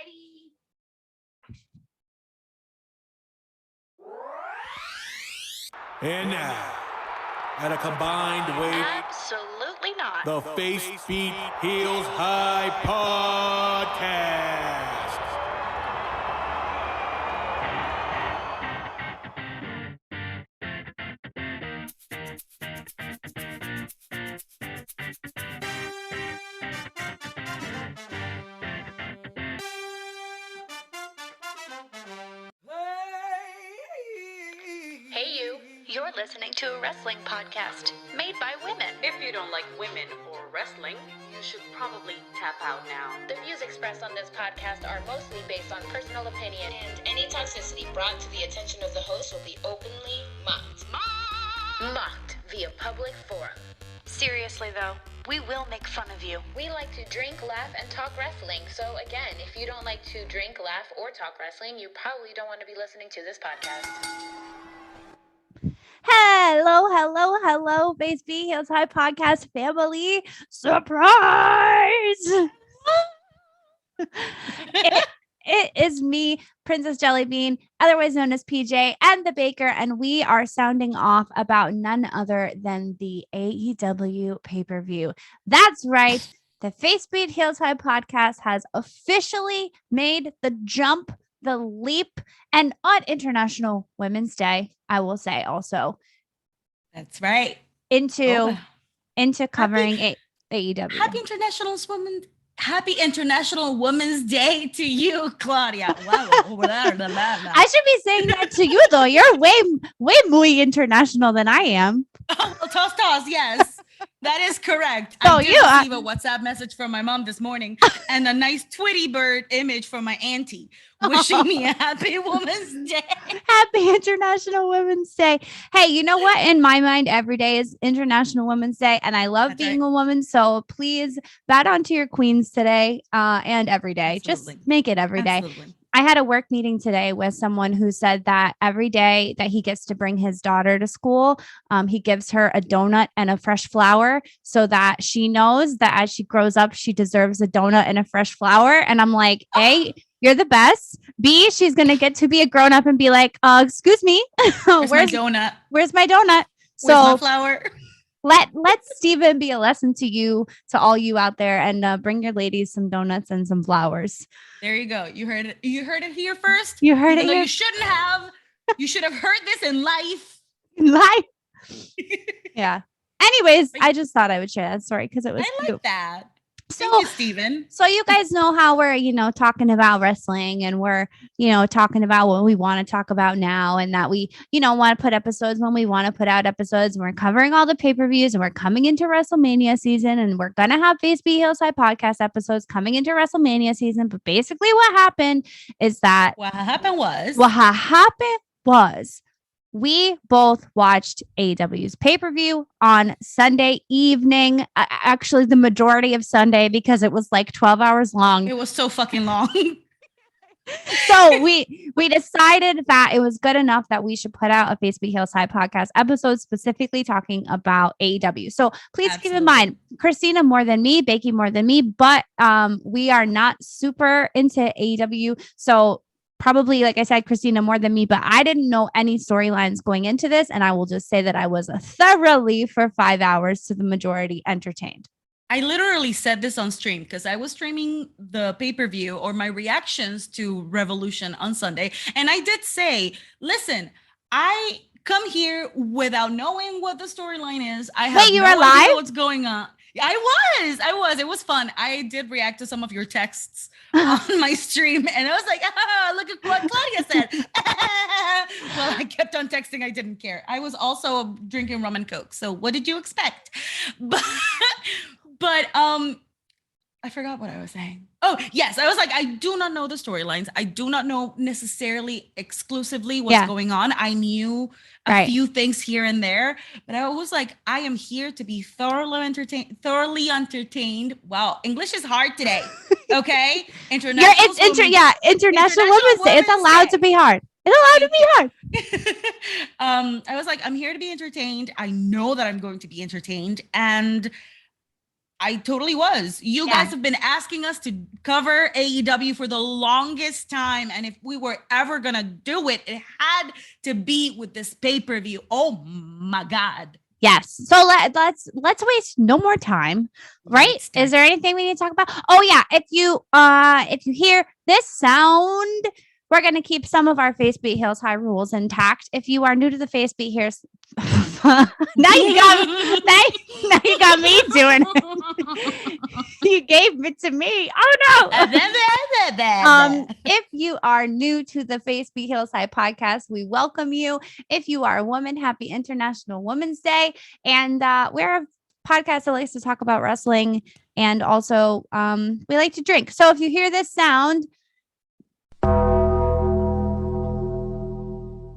Ready? And now, at a combined weight, Absolutely not. the Face Beat Heels High Podcast. Hey, you're listening to a wrestling podcast made by women. If you don't like women or wrestling, you should probably tap out now. The views expressed on this podcast are mostly based on personal opinion, and any toxicity brought to the attention of the host will be openly mocked. Mocked via public forum. Seriously though, we will make fun of you. We like to drink, laugh, and talk wrestling. So again, if you don't like to drink, laugh, or talk wrestling, you probably don't want to be listening to this podcast. Hello, Face Beat Heels High Podcast family. Surprise! It is me, Princess Jellybean, otherwise known as PJ and The Baker, and we are sounding off about none other than the AEW pay-per-view. That's right. The Face Beat Heels High Podcast has officially made the jump, the leap, and on International Women's Day, I will say also. That's right. Into covering AEW. Happy International Women's Day to you, Claudia. Wow. I should be saying that to you though. You're way more international than I am. Oh, toss, yes. That is correct. So I did receive a WhatsApp message from my mom this morning and a nice Tweety bird image from my auntie wishing me a happy Women's Day. Happy International Women's Day. Hey, you know what? In my mind, every day is International Women's Day, and I love being a woman. So please bat onto your queens today and every day. Absolutely. Just make it every day. Absolutely. I had a work meeting today with someone who said that every day that he gets to bring his daughter to school, he gives her a donut and a fresh flower so that she knows that as she grows up, she deserves a donut and a fresh flower. And I'm like, A, you're the best. B, she's going to get to be a grown up and be like, excuse me. Where's my donut? Where's my donut? Where's my flower? Let Steven be a lesson to you, to all you out there, and bring your ladies some donuts and some flowers. There you go. You heard it. You heard it here first. You heard it here. You shouldn't have. You should have heard this in life. Yeah. Anyways, I just thought I would share that story because it was I like that. So, thank you, Steven. So you guys know how we're, talking about wrestling, and we're, talking about what we want to talk about now, and that we, want to put episodes when we want to put out episodes, and we're covering all the pay-per-views, and we're coming into WrestleMania season, and we're going to have Face Beat Heels High podcast episodes coming into WrestleMania season. But basically what happened was we both watched AEW's pay-per-view on Sunday evening. Actually, the majority of Sunday, because it was like 12 hours long. It was so fucking long. So we decided that it was good enough that we should put out a Face Beat Heels High podcast episode specifically talking about AEW. So please keep in mind, Christina more than me, Bakey more than me, but we are not super into AEW. So probably, like I said, Christina more than me, but I didn't know any storylines going into this. And I will just say that I was thoroughly, for 5 hours, to the majority, entertained. I literally said this on stream because I was streaming the pay-per-view or my reactions to Revolution on Sunday. And I did say, listen, I come here without knowing what the storyline is. I have you no were live? idea what's going on. I was. It was fun. I did react to some of your texts on my stream, and I was like, look at what Claudia said. Well, I kept on texting. I didn't care. I was also drinking rum and Coke. So what did you expect? But I forgot what I was saying. Oh, yes. I was like, I do not know the storylines. I do not know necessarily exclusively what's going on. I knew a few things here and there, but I was like, I am here to be thoroughly entertained. Wow. English is hard today. Okay. International Women's Day. It's allowed to be hard. I was like, I'm here to be entertained. I know that I'm going to be entertained. And I totally was. You guys have been asking us to cover AEW for the longest time. And if we were ever going to do it, it had to be with this pay-per-view. Oh my God. Yes. So let's waste no more time, right? Is there anything we need to talk about? Oh yeah. If you hear this sound, we're going to keep some of our Face Beat Heels High rules intact. If you are new to the Face Beat Heels, now you got me doing it. You gave it to me. Oh no. If you are new to the Face Beat Heels High podcast, we welcome you. If you are a woman, happy International Women's Day. And we're a podcast that likes to talk about wrestling, and also we like to drink. So if you hear this sound,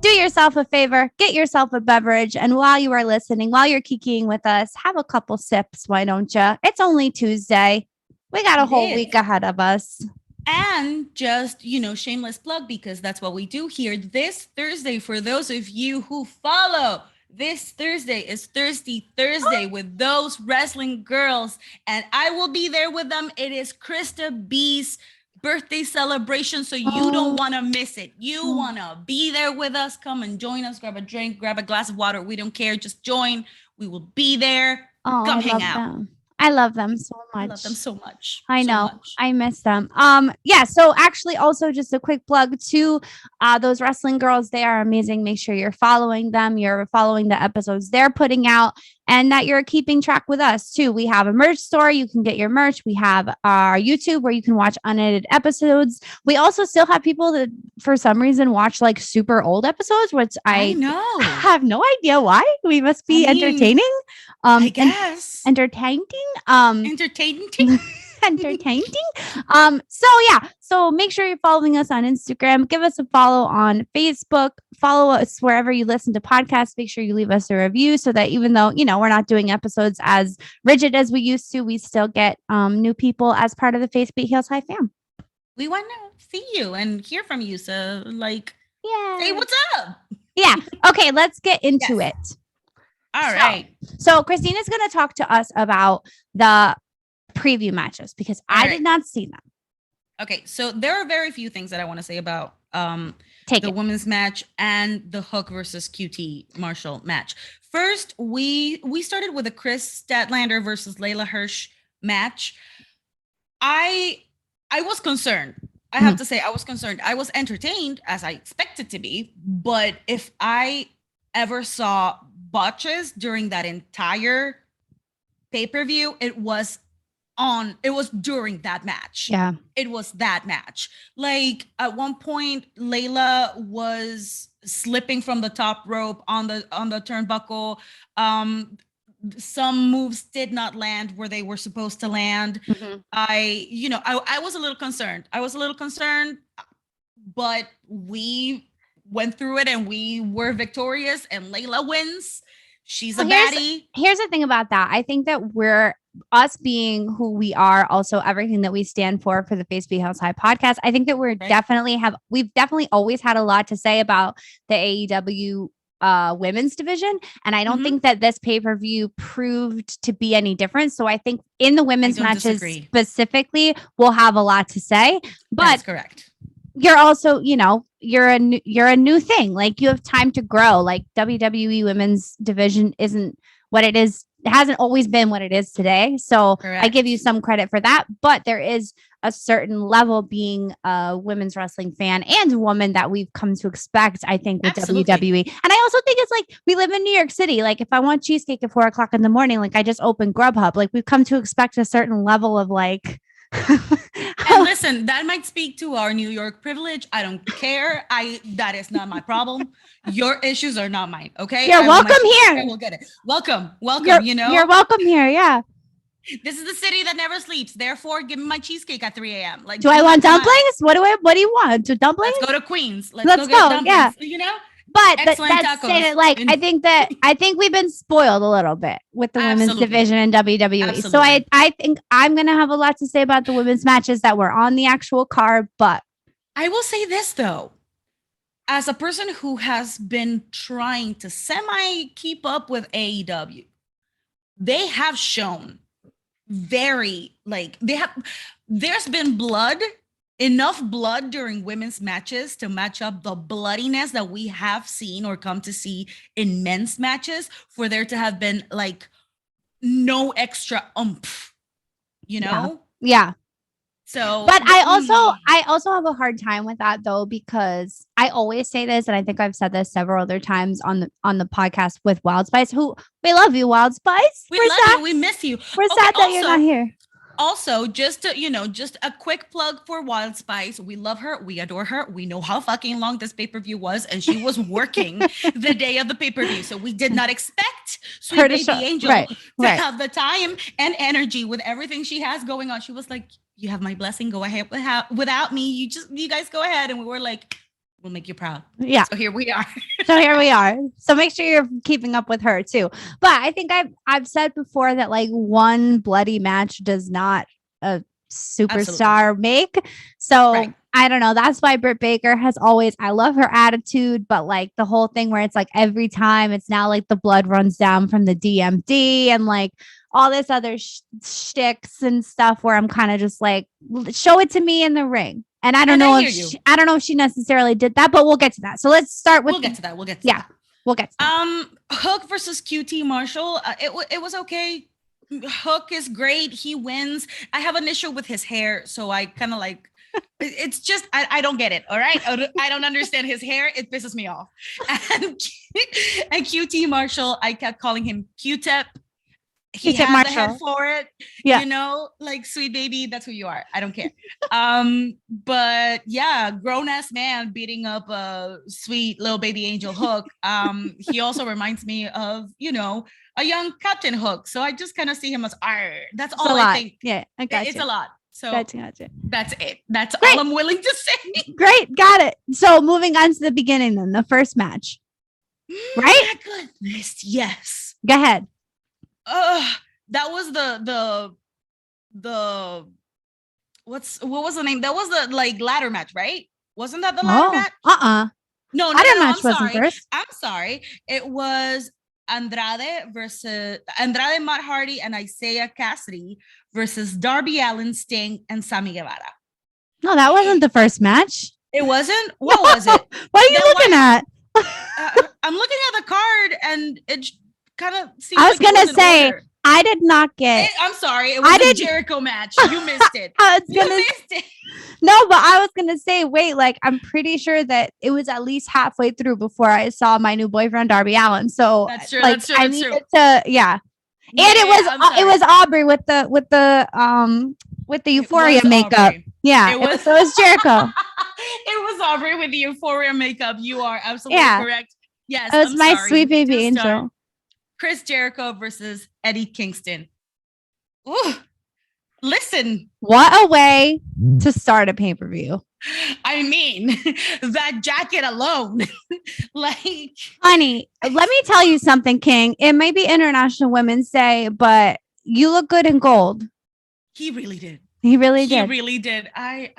do yourself a favor, get yourself a beverage, and while you are listening, while you're kikiing with us, have a couple sips. Why don't you? It's only Tuesday. We got a whole week ahead of us. And just, shameless plug, because that's what we do here. This Thursday, for those of you who follow, this Thursday is Thirsty Thursday with those wrestling girls, and I will be there with them. It is Krista B's birthday celebration, so you don't want to miss it. You want to be there with us. Come and join us. Grab a drink, grab a glass of water. We don't care. Just join. We will be there. Come hang out. I love them so much. I love them so much. I know. I miss them. So actually also just a quick plug to those wrestling girls. They are amazing. Make sure you're following them. You're following the episodes they're putting out, and that you're keeping track with us too. We have a merch store. You can get your merch. We have our YouTube where you can watch unedited episodes. We also still have people that for some reason watch like super old episodes, which I know have no idea why. We must be entertaining. I guess entertaining. Entertaining. So make sure you're following us on Instagram. Give us a follow on Facebook. Follow us wherever you listen to podcasts. Make sure you leave us a review so that even though, we're not doing episodes as rigid as we used to, we still get new people as part of the Face Beat Heels High fam. We want to see you and hear from you. So say what's up. Yeah. Okay. Let's get into it. All right. So Christina's going to talk to us about the preview matches because I did not see them. Okay. So there are very few things that I want to say about the women's match and the Hook versus QT Marshall match. First, we started with a Chris Statlander versus Layla Hirsch match. I was concerned. I have to say I was concerned. I was entertained as I expected to be, but if I ever saw botches during that entire pay-per-view, it was during that match. Yeah. It was that match. Like at one point, Layla was slipping from the top rope on the turnbuckle. Some moves did not land where they were supposed to land. Mm-hmm. I was a little concerned. But we went through it and we were victorious, and Layla wins. She's a baddie. Here's the thing about that. I think that us being who we are, also everything that we stand for the Face Beat Heels High podcast. I think that we've definitely always had a lot to say about the AEW women's division. And I don't think that this pay-per-view proved to be any different. So I think in the women's matches specifically, we'll have a lot to say. But that's correct. You're also, you're a new thing. Like you have time to grow. Like WWE women's division isn't what it is. It hasn't always been what it is today. So correct. I give you some credit for that. But there is a certain level being a women's wrestling fan and a woman that we've come to expect, I think, with WWE. And I also think it's like we live in New York City. Like if I want cheesecake at 4:00 in the morning, like I just open Grubhub. Like we've come to expect a certain level of like. And listen, that might speak to our New York privilege. I don't care. That is not my problem. Your issues are not mine. Okay. You're welcome here. We'll get it. Welcome. You're welcome here. Yeah. This is the city that never sleeps. Therefore, give me my cheesecake at 3 a.m. Like, do I want dumplings? What do you want? To dumplings? Let's go to Queens. Let's go get dumplings. Yeah. But that's saying like I think we've been spoiled a little bit with the women's division in WWE. Absolutely. So I think I'm gonna have a lot to say about the women's matches that were on the actual card. But I will say this though, as a person who has been trying to semi keep up with AEW, they have shown very like there's been enough blood during women's matches to match up the bloodiness that we have seen or come to see in men's matches for there to have been like no extra oomph, you know? Yeah. So, but I also have a hard time with that though, because I always say this, and I think I've said this several other times on the podcast with Wild Spice, who we love you, Wild Spice. We love you. We miss you. We're sad that you're not here. Also, just a quick plug for Wild Spice. We love her. We adore her. We know how fucking long this pay-per-view was, and she was working the day of the pay-per-view. So we did not expect Sweet Baby Angel to have the time and energy with everything she has going on. She was like, you have my blessing. Go ahead without me. You guys go ahead. And we were like, we'll make you proud. Yeah. So here we are. So make sure you're keeping up with her too. But I think I've said before that like one bloody match does not a superstar make. So I don't know. That's why Britt Baker has always, I love her attitude, but like the whole thing where it's like every time it's now like the blood runs down from the DMD and like all this other shticks and stuff where I'm kind of just like, show it to me in the ring. And I don't know if she necessarily did that, but we'll get to that. So let's start with. We'll get to that. We'll get to that. Hook versus QT Marshall. It was okay. Hook is great. He wins. I have an issue with his hair, so I kind of like. It's just I don't get it. All right, I don't understand his hair. It pisses me off. And QT Marshall, I kept calling him Q-Tip. He has the head for it, like Sweet Baby. That's who you are. I don't care. But yeah, grown ass man beating up a sweet little baby angel Hook. He also reminds me of a young Captain Hook. So I just kind of see him as that's all I think. Yeah, I got it's a lot. So gotcha. That's it. That's all I'm willing to say. Great, got it. So moving on to the beginning, then the first match, right? My goodness, yes. Go ahead. That was the what was the name? That was the like ladder match, right? Wasn't that the ladder match? No, ladder match wasn't first. I'm sorry. It was Andrade Matt Hardy and Isaiah Cassidy versus Darby Allin, Sting, and Sammy Guevara. No, that wasn't the first match. It wasn't? What was it? What are you looking at? I'm looking at the card and it kind of seems I was gonna say order. I did not get I'm sorry, it was a Jericho match. You missed it. Missed it. No, but I was gonna say, wait, like I'm pretty sure that it was at least halfway through before I saw my new boyfriend Darby Allin. So that's true. Like, that's true. I needed to, and it was Aubrey with the Euphoria makeup. Aubrey. Yeah, it was Jericho. It was Aubrey with the Euphoria makeup. You are absolutely correct. Yes, it was my sweet baby angel. Chris Jericho versus Eddie Kingston. Ooh, listen. What a way to start a pay-per-view. I mean, that jacket alone. Like, honey, let me tell you something, King. It may be International Women's Day, but you look good in gold. He really did. He really did. He really did. I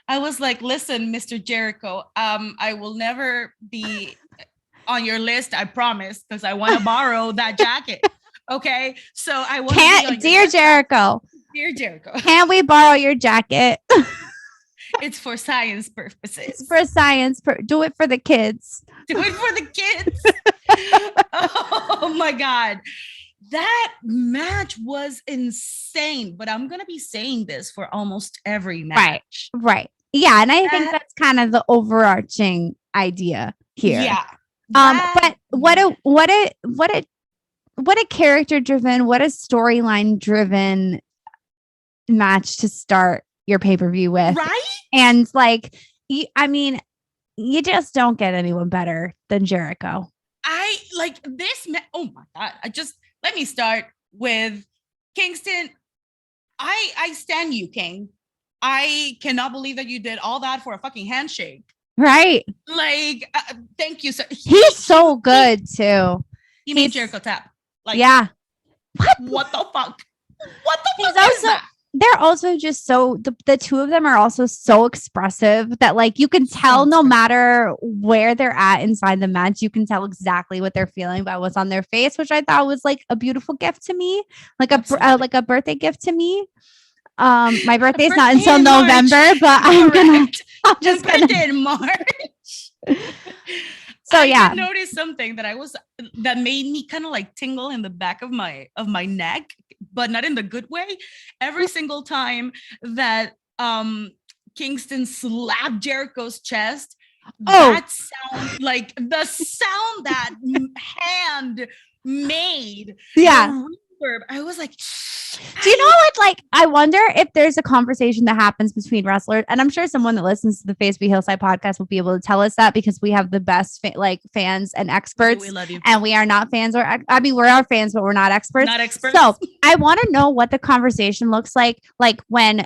was like, listen, Mr. Jericho, I will never be on your list, I promise, because I want to borrow that jacket. Okay, so I want. Dear Jericho, can we borrow your jacket? It's for science purposes. It's for science. Do it for the kids. Do it for the kids. Oh my God. That match was insane, but I'm going to be saying this for almost every match. Right. Yeah. And I think that's kind of the overarching idea here. Yeah. But what a character driven, what a storyline driven match to start your pay-per-view with. Right. And like, you just don't get anyone better than Jericho. I like this. Oh my God. Let me start with Kingston. I stand you, King. I cannot believe that you did all that for a fucking handshake. Right. Like, thank you, sir. He's so good too. He made Jericho tap. Like, yeah. What the fuck? What the fuck is that? they're also just so the two of them are also so expressive that like you can tell no matter where they're at inside the match, you can tell exactly what they're feeling by what's on their face, which I thought was like a beautiful gift to me, like a birthday gift to me. My birthday's not until November, but I'm just gonna in March. So I did notice something that made me kind of like tingle in the back of my neck, but not in the good way. Every single time that Kingston slapped Jericho's chest, that sound, like the sound that hand made. Yeah. I was like, do you know what? Like, I wonder if there's a conversation that happens between wrestlers, and I'm sure someone that listens to the Face Be Hillside podcast will be able to tell us that, because we have the best fans and experts. We love you. And we are not fans, we're our fans, but we're not experts. Not experts. So I want to know what the conversation looks like when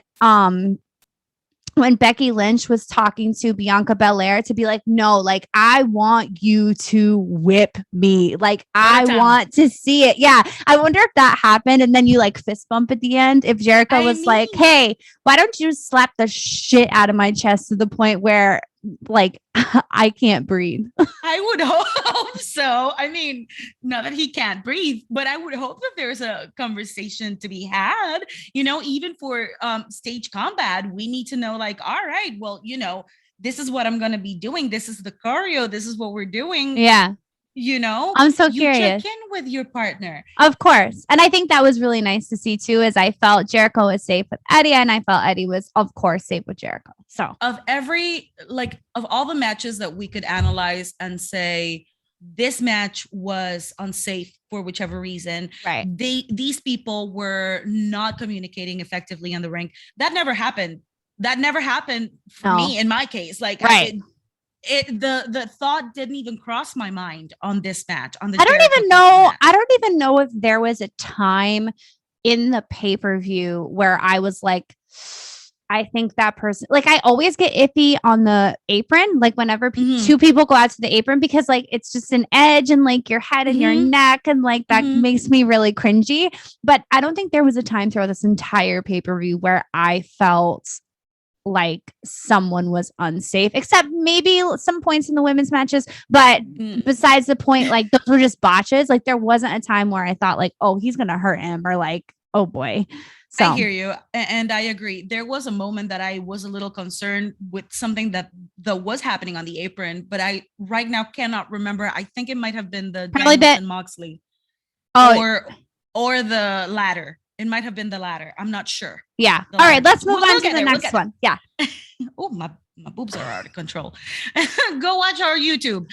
Becky Lynch was talking to Bianca Belair to be like, no, like, I want you to whip me. Like, I want to see it. Yeah. I wonder if that happened. And then you like fist bump at the end. If Jericho was like, hey, why don't you slap the shit out of my chest to the point where like I can't breathe. I would hope so. I mean, not that he can't breathe, but I would hope that there's a conversation to be had, you know, even for stage combat. We need to know, like, all right, well, you know, this is what I'm going to be doing. This is the choreo. This is what we're doing. Yeah. You know, I'm so curious. Check in with your partner. Of course. And I think that was really nice to see too, as I felt Jericho was safe with Eddie, and I felt Eddie was, of course, safe with Jericho. So of all the matches that we could analyze and say, this match was unsafe for whichever reason, right? These people were not communicating effectively on the ring. That never happened. That never happened for me in my case. Like, right. The thought didn't even cross my mind on this match. I don't even know if there was a time in the pay-per-view where I was like, I think that person, like, I always get iffy on the apron, like whenever two people go out to the apron, because like it's just an edge and like your head and your neck, and like that makes me really cringy. But I don't think there was a time throughout this entire pay-per-view where I felt like someone was unsafe, except maybe some points in the women's matches. But besides the point, like those were just botches. Like there wasn't a time where I thought like, oh, he's going to hurt him, or like, oh boy. So I hear you. And I agree. There was a moment that I was a little concerned with something that was happening on the apron, but I right now cannot remember. I think it might have been the Danielson Moxley or the ladder. It might have been the latter. I'm not sure. Yeah. All right. Let's move on to the next one. Yeah. Oh, my boobs are out of control. Go watch our YouTube.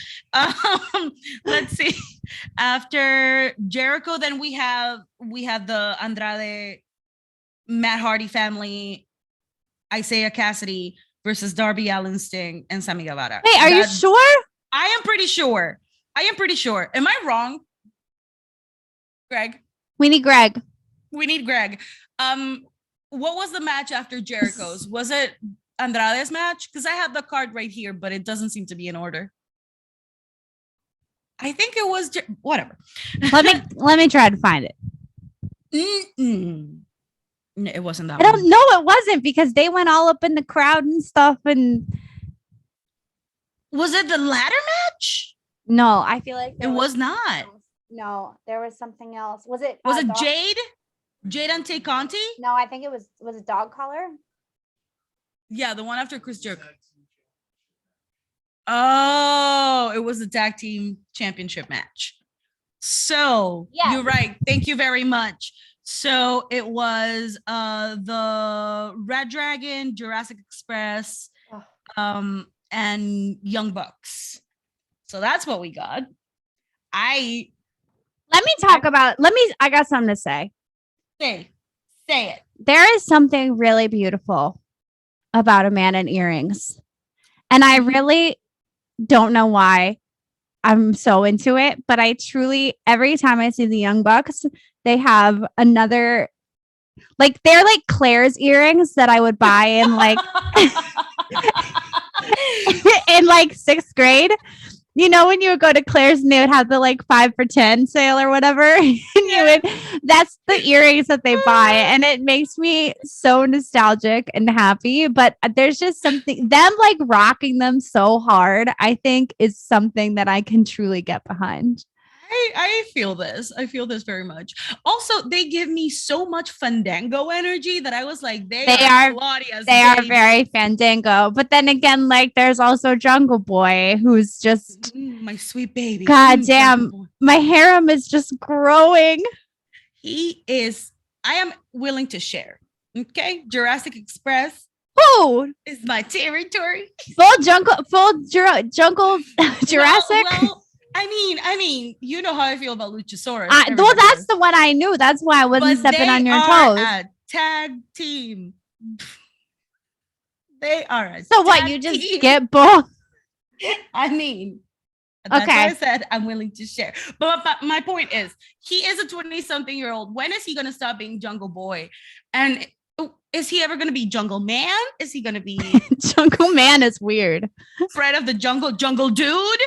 Let's see. After Jericho, then we have the Andrade, Matt Hardy family, Isaiah Cassidy versus Darby Allin, Sting, and Sammy Guevara. Hey, are you sure? I am pretty sure. Am I wrong, Greg? We need Greg. What was the match after Jericho's? Was it Andrade's match? Because I have the card right here, but it doesn't seem to be in order. I think it was whatever. Let me try to find it. No, it wasn't that. I don't know. It wasn't, because they went all up in the crowd and stuff. And was it the ladder match? No, I feel like it was not. No, there was something else. Was it Jade? Jade and Tay Conti? No, I think it was it Dog Collar? Yeah, the one after Chris Jericho. Oh, it was the tag team championship match. So You're right. Thank you very much. So it was the Red Dragon, Jurassic Express, and Young Bucks. So that's what we got. I got something to say. Say it. There is something really beautiful about a man in earrings. And I really don't know why I'm so into it, but I truly, every time I see the Young Bucks, they have another, like, they're like Claire's earrings that I would buy in like in like 6th grade. you know, when you would go to Claire's and they would have the like 5 for 10 sale or whatever. And that's the earrings that they buy. And it makes me so nostalgic and happy. But there's just something, them like rocking them so hard, I think is something that I can truly get behind. I feel this. I feel this very much. Also, they give me so much Fandango energy that I was like, they are Claudia's they baby. Are very Fandango. But then again, like there's also Jungle Boy, who's just my sweet baby. God damn, my harem is just growing. He is. I am willing to share. Okay, Jurassic Express. Who is my territory? Full jungle Jurassic. Well, I mean, you know how I feel about Luchasaurus. Well, that's the one I knew. That's why I wasn't stepping on your toes. A tag team. They are a so what? You just get both. I mean, that's why I said I'm willing to share. But my point is, he is a 20-something-year-old. When is he going to stop being Jungle Boy? And is he ever going to be Jungle Man? Is he going to be Jungle Man? Is weird. Fred of the Jungle Dude.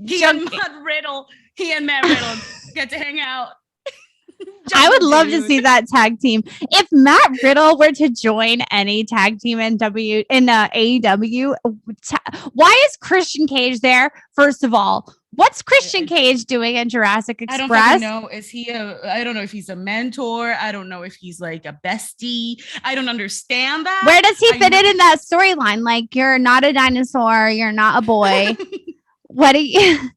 He and Matt Riddle get to hang out. I would love to see that tag team. If Matt Riddle were to join any tag team in AEW, why is Christian Cage there? First of all, what's Christian Cage doing in Jurassic Express? I don't know. Is he I don't know if he's a mentor. I don't know if he's like a bestie. I don't understand that. Where does he fit in that storyline? Like, you're not a dinosaur. You're not a boy. What do you?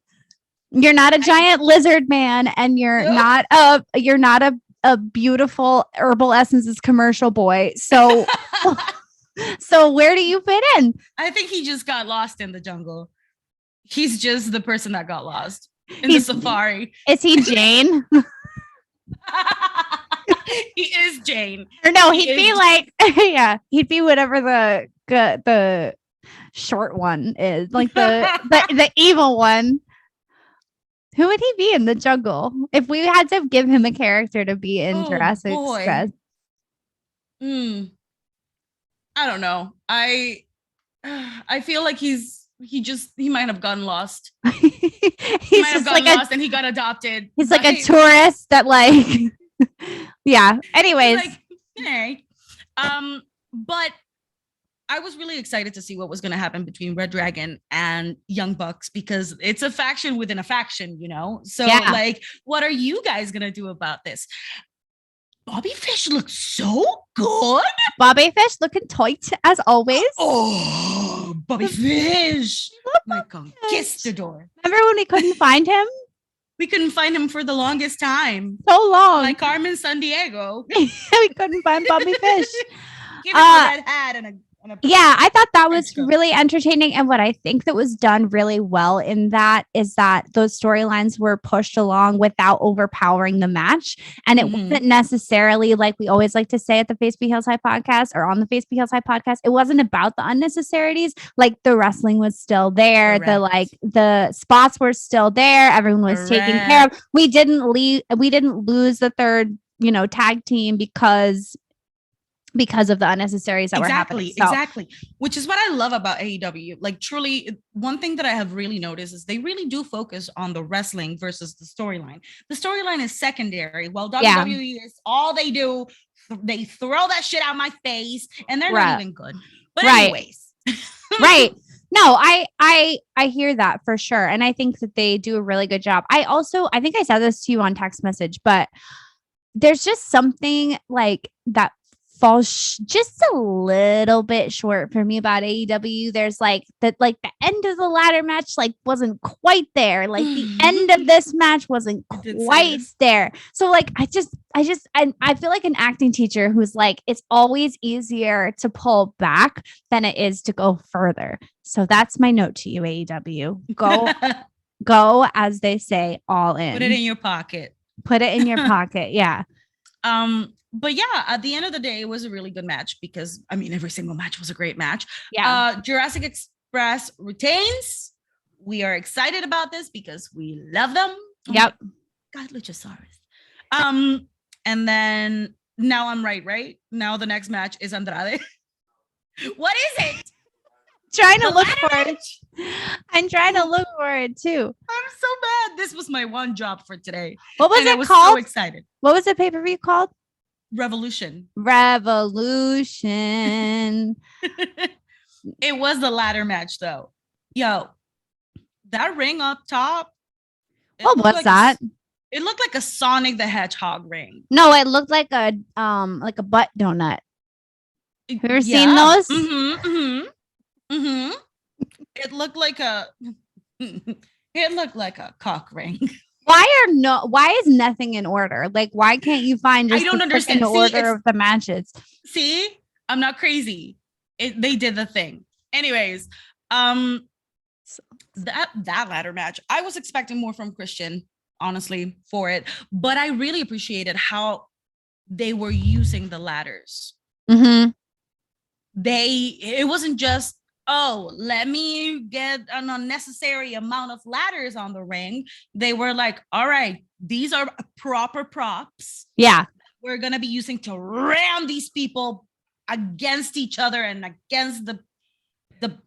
You're not a giant lizard man, and you're not a beautiful Herbal Essences commercial boy. So, so where do you fit in? I think he just got lost in the jungle. He's just the person that got lost in the safari. Is he Jane? He is Jane. Or no, he'd be like, yeah, he'd be whatever the short one is, like the evil one. Who would he be in the jungle if we had to give him a character to be in Jurassic Express? I don't know. I feel like he might have gotten lost. He might have gotten lost and he got adopted. He's like a tourist that like, yeah. Anyways, like, hey, but I was really excited to see what was going to happen between Red Dragon and Young Bucks, because it's a faction within a faction, you know? So like, what are you guys going to do about this? Bobby Fish looks so good. Bobby Fish looking tight as always. Oh, Bobby Fish. My conquistador. Remember when we couldn't find him? We couldn't find him for the longest time. So long. Like Carmen Sandiego. We couldn't find Bobby Fish. Give him a red hat and a yeah, I thought that was really entertaining. And what I think that was done really well in that is that those storylines were pushed along without overpowering the match. And it wasn't necessarily, like we always like to say at the Face Be Heels High podcast or on the Face Be Heels High podcast, it wasn't about the unnecessarities. Like the wrestling was still there. Correct. The spots were still there. Everyone was taken care of. We didn't lose the third, tag team because of the unnecessaries that were happening. Exactly. Which is what I love about AEW. Like, truly, one thing that I have really noticed is they really do focus on the wrestling versus the storyline. The storyline is secondary, while WWE is all they do. They throw that shit out my face, and they're not even good. But anyways. Right. No, I hear that for sure. And I think that they do a really good job. I think I said this to you on text message, but there's just something like that falls just a little bit short for me about AEW. There's the end of the ladder match wasn't quite there. Like the end of this match wasn't quite there. So I feel like an acting teacher who's like, it's always easier to pull back than it is to go further. So that's my note to you, AEW. Go as they say, all in. Put it in your pocket. Put it in your pocket. Yeah. But yeah, at the end of the day, it was a really good match because, every single match was a great match. Yeah. Jurassic Express retains. We are excited about this because we love them. Yep. God, Luchasaurus. And then now I'm right? Now the next match is Andrade. What is it? trying to look for it. I'm trying to look for it too. I'm so bad. This was my one job for today. What was and it I was called? so excited. What was the pay-per-view called? Revolution. It was the ladder match though. Yo, that ring up top. What was that? It looked like a Sonic the Hedgehog ring. No, it looked like a butt donut. Have you ever seen those? It looked like a cock ring. Why is nothing in order? Like, why can't you find just I don't understand the order of the matches? See, I'm not crazy. They did the thing. Anyways, that ladder match, I was expecting more from Christian, honestly, for it, but I really appreciated how they were using the ladders. Mm-hmm. It wasn't just, oh, let me get an unnecessary amount of ladders on the ring. They were like, all right, these are proper props. Yeah. We're going to be using to ram these people against each other and against the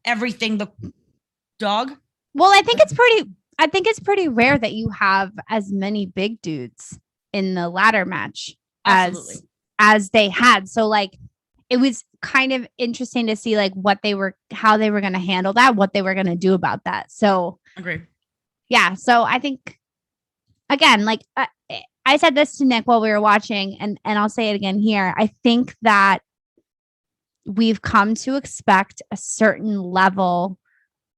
everything, the dog. Well, I think it's pretty rare that you have as many big dudes in the ladder match as they had. So like, it was kind of interesting to see like how they were going to handle that, what they were going to do about that. So agree. Yeah. So I think, again, like I said this to Nick while we were watching, and I'll say it again here. I think that we've come to expect a certain level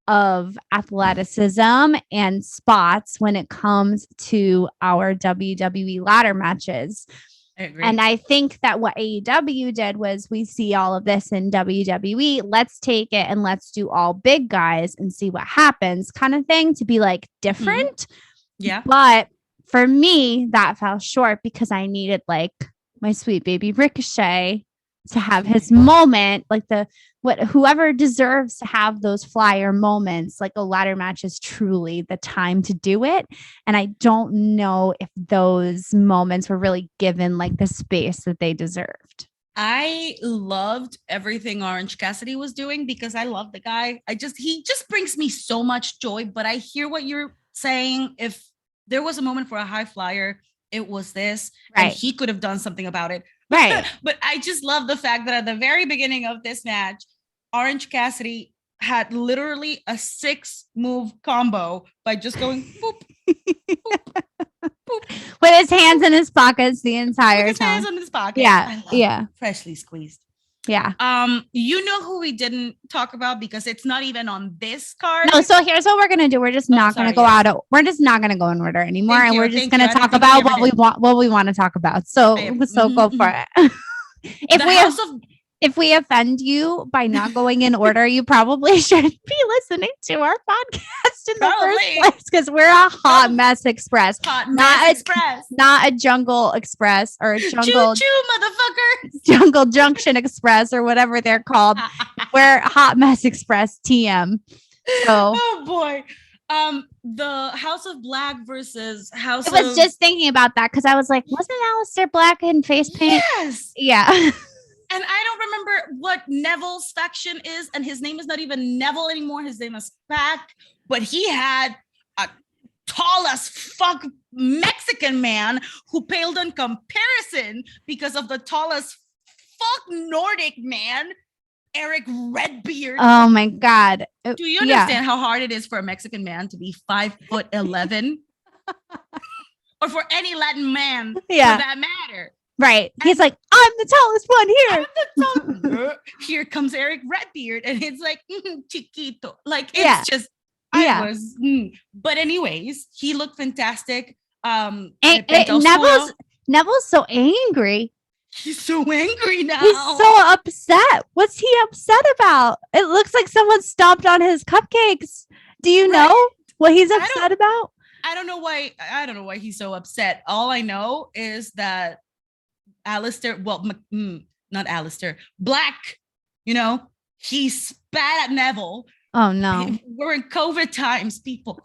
of athleticism and spots when it comes to our WWE ladder matches. I agree. And I think that what AEW did was, we see all of this in WWE. Let's take it and let's do all big guys and see what happens, kind of thing, to be like different. Mm-hmm. Yeah. But for me, that fell short because I needed like my sweet baby Ricochet to have his moment, like whoever deserves to have those flyer moments. Like a ladder match is truly the time to do it. And I don't know if those moments were really given like the space that they deserved. I loved everything Orange Cassidy was doing because I love the guy. He just brings me so much joy, but I hear what you're saying. If there was a moment for a high flyer, it was this, right? And he could have done something about it. Right. But I just love the fact that at the very beginning of this match, Orange Cassidy had literally a 6-move combo by just going boop, boop, boop, with his hands in his pockets the entire time. His hands in his pocket. Yeah. Yeah. Freshly squeezed. Yeah. You know who we didn't talk about because it's not even on this card. No, so here's what we're gonna do. We're just not gonna go out. We're just not gonna go in order anymore, and we're just gonna talk about what we want to talk about. So go for it. If we offend you by not going in order, you probably should be listening to our podcast in the first place, because we're a hot mess express. Not a jungle express or a jungle motherfucker. Jungle junction express or whatever they're called. We're hot mess express TM. So oh boy. The House of Black versus House of... I was just thinking about that because I was like, wasn't Aleister Black in face paint? Yes. Yeah. And I don't remember what Neville's faction is, and his name is not even Neville anymore. His name is Pac, but he had a tall as fuck Mexican man who paled in comparison because of the tall as fuck Nordic man, Eric Redbeard. Oh my God. Do you understand how hard it is for a Mexican man to be 5'11"? Or for any Latin man for that matter. Right. He's like, I'm the tallest one here. Here comes Eric Redbeard. And it's like, chiquito. Like, it's just, But anyways, he looked fantastic. Neville's so angry. He's so angry now. He's so upset. What's he upset about? It looks like someone stomped on his cupcakes. Do you know what he's upset about? I don't know why he's so upset. All I know is that not Aleister, Black, he spat at Neville Oh no. We're in COVID times, people.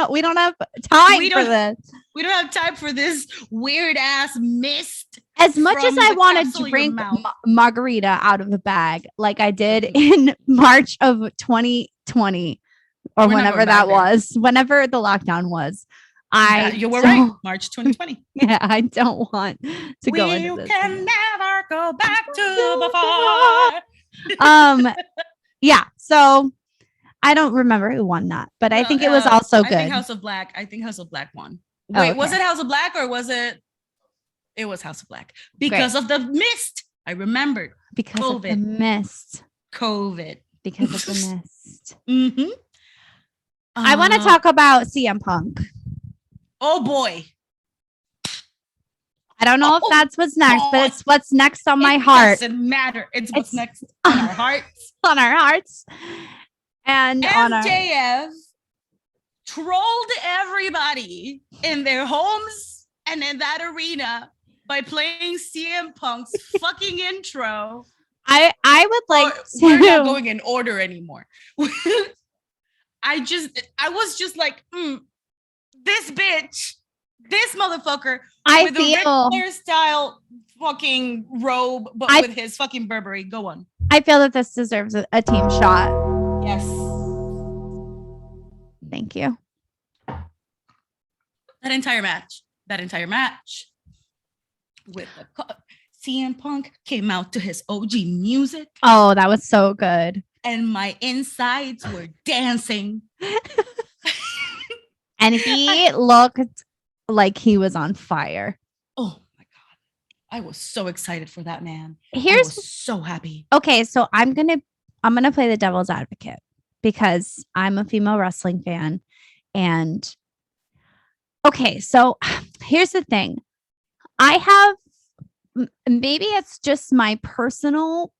We don't have time for this. We don't have time for this weird ass mist. As much as I want to drink margarita out of the bag, like I did in March of 2020, or whenever that was, whenever the lockdown was. You were right. March 2020. Yeah, I don't want to go into this. We can never go back to before. Yeah, so I don't remember who won that, but I think it was also good. I think House of Black won. Wait, was it House of Black or was it? It was House of Black because of the mist. I remembered because COVID. Of the mist. COVID. Because of the mist. Mm-hmm. I want to talk about CM Punk. Oh boy. I don't know if that's what's next, but it's what's next on my heart. It doesn't matter. It's what's next on our hearts. On our hearts. And MJF trolled everybody in their homes and in that arena by playing CM Punk's fucking intro. I would like we're not going in order anymore. I was just like, this bitch, this motherfucker with a Ric Flair style fucking robe, but with his fucking Burberry. Go on. I feel that this deserves a team shot. Yes. Thank you. That entire match with the CM Punk came out to his OG music. Oh, that was so good. And my insides were dancing. And he looked like he was on fire. Oh my God. I was so excited for that man. I was so happy. Okay, so I'm gonna play the devil's advocate because I'm a female wrestling fan. And okay, so here's the thing. Maybe it's just my personal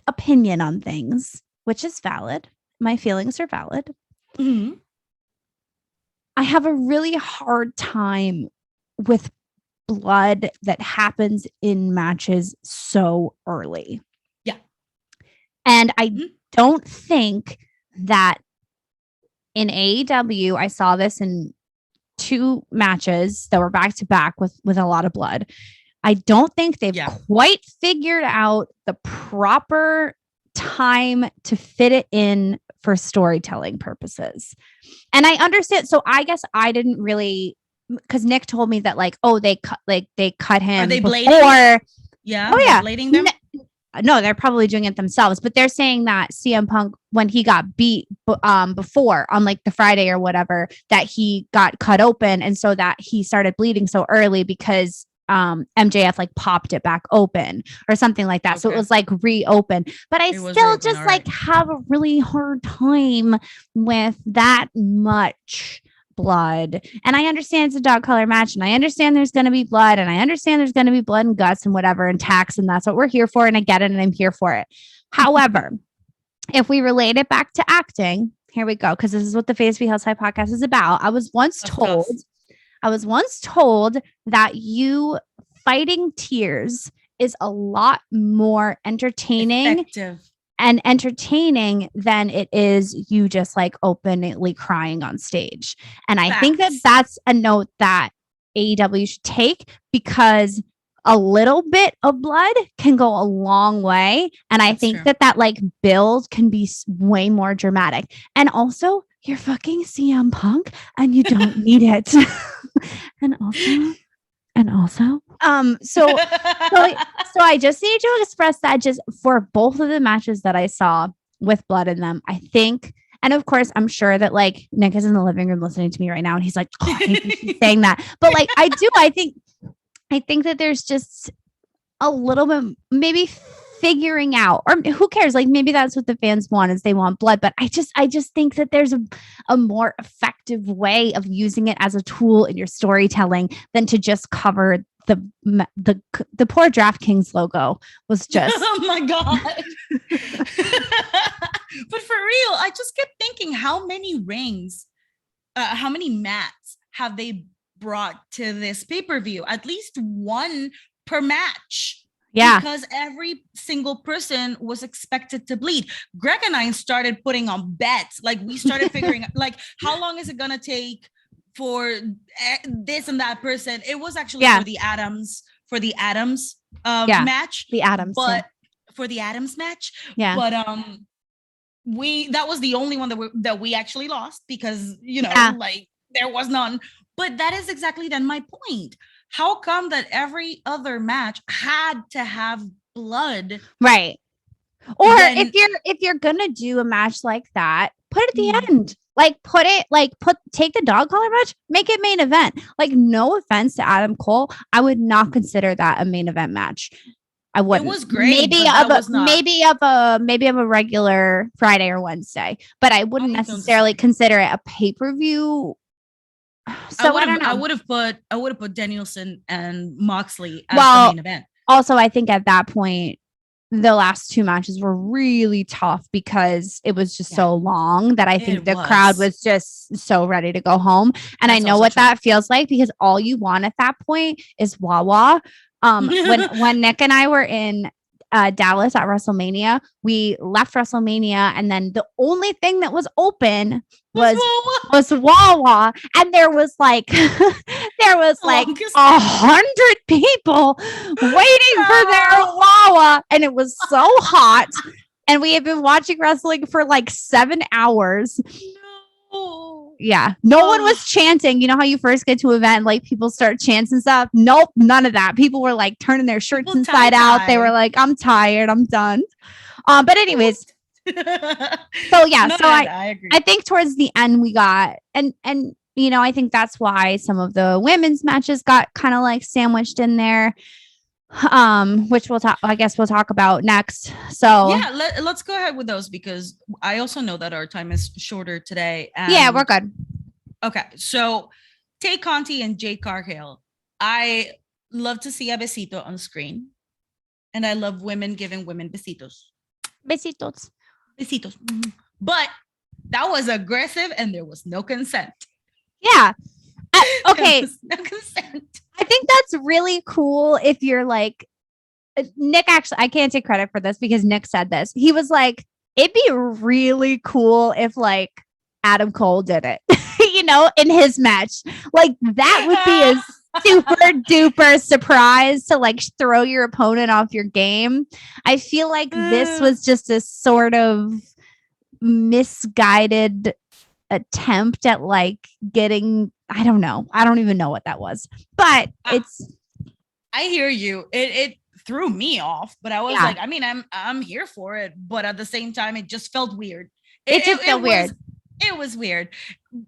opinion on things, which is valid. My feelings are valid. Mm-hmm. I have a really hard time with blood that happens in matches so early. Yeah. And I don't think that in AEW, I saw this in 2 matches that were back to back with a lot of blood. I don't think they've quite figured out the proper time to fit it in for storytelling purposes. And I understand. So I guess I didn't really, because Nick told me that they cut him. Are they blading? Yeah. Oh yeah. Blading them? No, they're probably doing it themselves, but they're saying that CM Punk, when he got beat before on the Friday or whatever, that he got cut open. And so that he started bleeding so early because MJF popped it back open or something like that. Okay. So it was reopened, but I still just have a really hard time with that much blood. And I understand it's a dog color match, and I understand there's going to be blood, and I understand there's going to be blood and guts and whatever and tax, and that's what we're here for, and I get it, and I'm here for it. However, if we relate it back to acting, here we go, because this is what the Face Heels High podcast is about. I was once told that you fighting tears is a lot more entertaining than it is you just openly crying on stage. And I think that that's a note that AEW should take, because a little bit of blood can go a long way. And I think that build can be way more dramatic. And also, you're fucking CM Punk and you don't need it. And also, so I just need to express that just for both of the matches that I saw with blood in them, I think. And of course, I'm sure that Nick is in the living room listening to me right now, and he's like, oh, I hate that she's saying that. But I think that there's just a little bit maybe figuring out, or who cares? Maybe that's what the fans want, is they want blood. But I just think that there's a more effective way of using it as a tool in your storytelling than to just cover the poor DraftKings logo was just. Oh my God. But for real, I just kept thinking, how many rings, how many mats have they brought to this pay-per-view? At least one per match. Yeah. Because every single person was expected to bleed. Greg and I started putting on bets. Like we started figuring like how long is it gonna take for this and that person. It was actually for the Adams match. The Adams, but for the Adams match. Yeah. But that was the only one that we actually lost because like there was none. But that is exactly then my point. How come that every other match had to have blood? Right. Or if you're gonna do a match like that, put it at the end. Like take the dog collar match, make it main event. Like, no offense to Adam Cole, I would not consider that a main event match. I wouldn't. It was great. Maybe of a regular Friday or Wednesday, but I wouldn't necessarily consider it a pay-per-view. So I don't know. I would have put Danielson and Moxley as the main event. Also, I think at that point, the last two matches were really tough because it was just so long that I think the crowd was just so ready to go home. And I know what that feels like because all you want at that point is Wawa. When Nick and I were in Dallas at WrestleMania, we left WrestleMania and then the only thing that was open was Wawa, and there was like 100 people waiting for their Wawa, and it was so hot, and we had been watching wrestling for like 7 hours. Yeah, no one was chanting. You know how you first get to an event, like people start chanting stuff? Nope, none of that. People were like turning their shirts inside out. They were like, I'm tired, I'm done. But anyways, so yeah, I agree. I think towards the end we got, and I think that's why some of the women's matches got kind of like sandwiched in there. Which we'll talk about next. So yeah, let's go ahead with those because I also know that our time is shorter today. Yeah, we're good. Okay, so Tay Conti and Jade Cargill. I love to see a besito on screen, and I love women giving women besitos. Besitos. Mm-hmm. But that was aggressive, and there was no consent. Yeah. Okay. No consent. I think that's really cool if you're like Nick. Actually, I can't take credit for this because Nick said this. He was like, it'd be really cool if like Adam Cole did it, in his match. Like that would be a super duper surprise to like throw your opponent off your game. I feel like this was just a sort of misguided attempt at like getting, I don't know. I don't even know what that was, but I hear you. It threw me off, but I was like, I mean, I'm here for it, but at the same time, it just felt weird. It just felt weird. It was weird.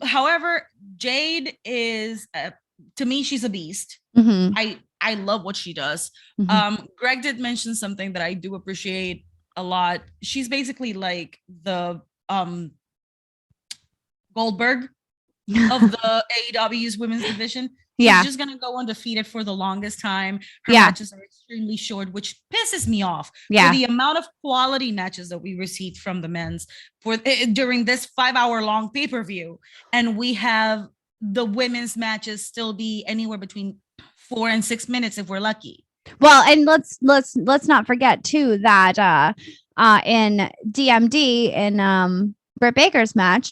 However, Jade is, to me, she's a beast. Mm-hmm. I love what she does. Mm-hmm. Greg did mention something that I do appreciate a lot. She's basically like the Goldberg of the AEW's women's division. She's just gonna go undefeated for the longest time. Her matches are extremely short, which pisses me off. For the amount of quality matches that we received from the men's during this 5-hour long pay-per-view, and we have the women's matches still be anywhere between 4 and 6 minutes if we're lucky. Well, and let's not forget too that in DMD in Britt Baker's match,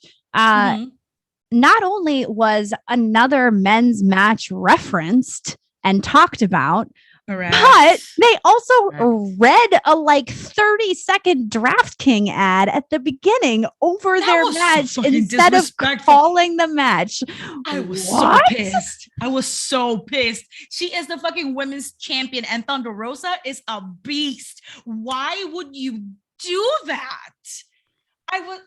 not only was another men's match referenced and talked about, but they also read a like 30-second DraftKings ad at the beginning over their match instead of calling the match. I was so pissed. I was so pissed. She is the fucking women's champion, and Thunder Rosa is a beast. Why would you do that? I would.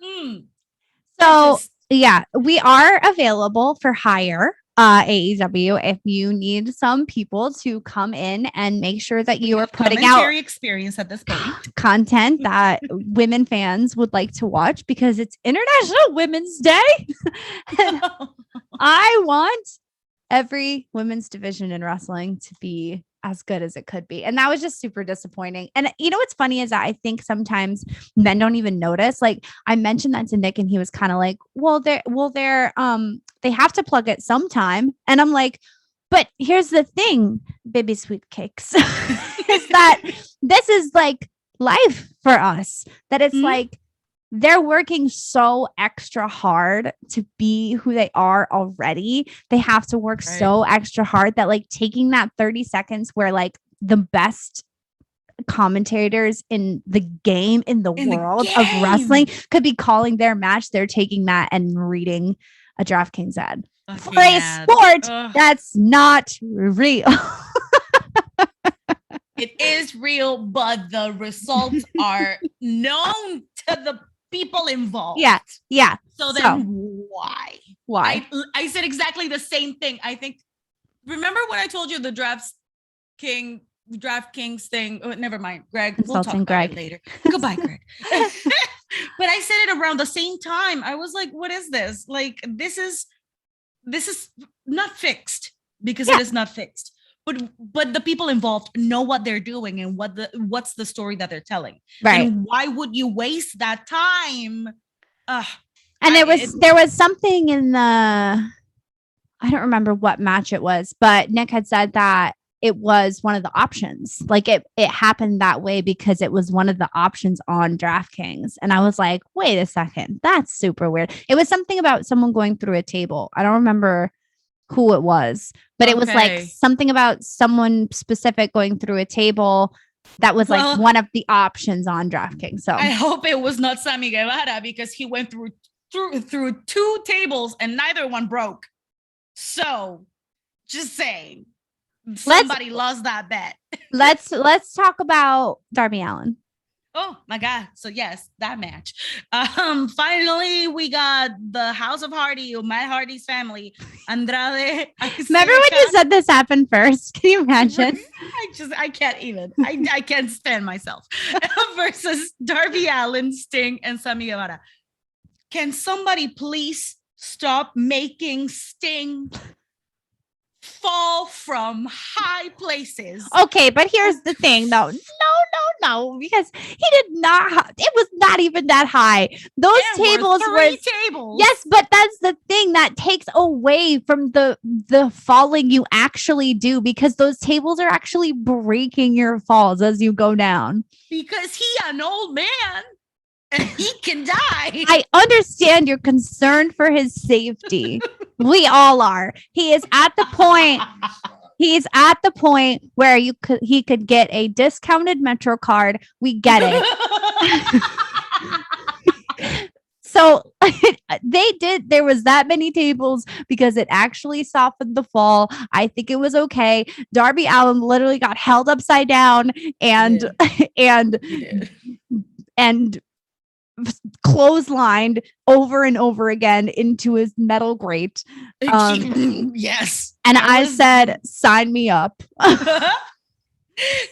So. Yeah, we are available for hire, AEW, if you need some people to come in and make sure that you are putting out experience at this point content that women fans would like to watch because it's International Women's Day. I want every women's division in wrestling to be as good as it could be. And that was just super disappointing. And what's funny is that I think sometimes men don't even notice. Like I mentioned that to Nick and he was kind of like, they have to plug it sometime. And I'm like, But here's the thing, baby sweet cakes, is that this is like life for us. That it's like they're working so extra hard to be who they are already. They have to work so extra hard that like taking that 30 seconds where like the best commentators in the game, in the world of wrestling could be calling their match, they're taking that and reading a DraftKings ad for a sport that's not real. It is real, but the results are known to the people involved. Yeah. So then why? Why? I said exactly the same thing. I think, remember when I told you the DraftKings thing? Oh, never mind, Greg. We'll talk about it later. Goodbye, Greg. But I said it around the same time. I was like, what is this? Like, this is not fixed, because it is not fixed. But the people involved know what they're doing and what's the story that they're telling. Right. And why would you waste that time? And there was something in the, I don't remember what match it was, but Nick had said that it was one of the options. Like it happened that way because it was one of the options on DraftKings. And I was like, wait a second, that's super weird. It was something about someone going through a table. I don't remember who it was, but it was like something about someone specific going through a table that was like one of the options on DraftKings. So I hope it was not Sammy Guevara, because he went through 2 tables and neither one broke. So just saying, somebody lost that bet. let's talk about Darby Allin. Oh my God. So yes, that match. Finally we got the House of Hardy, Matt Hardy's family. Andrade. Remember when you said this happened first? Can you imagine? I can't even. I can't stand myself. Versus Darby Allin, Sting, and Sammy Guevara. Can somebody please stop making Sting fall from high places? Okay, but here's the thing though. No, because he did not. It was not even that high. Those tables were 3 tables. Yes, but that's the thing that takes away from the falling you actually do, because those tables are actually breaking your falls as you go down. Because he an old man and he can die. I understand you're concerned for his safety. We all are. He is at the point. He's at the point where he could get a discounted Metro card. We get it. So there was that many tables because it actually softened the fall. I think it was okay. Darby Allin literally got held upside down and clotheslined over and over again into his metal grate. Yes. And I said, sign me up.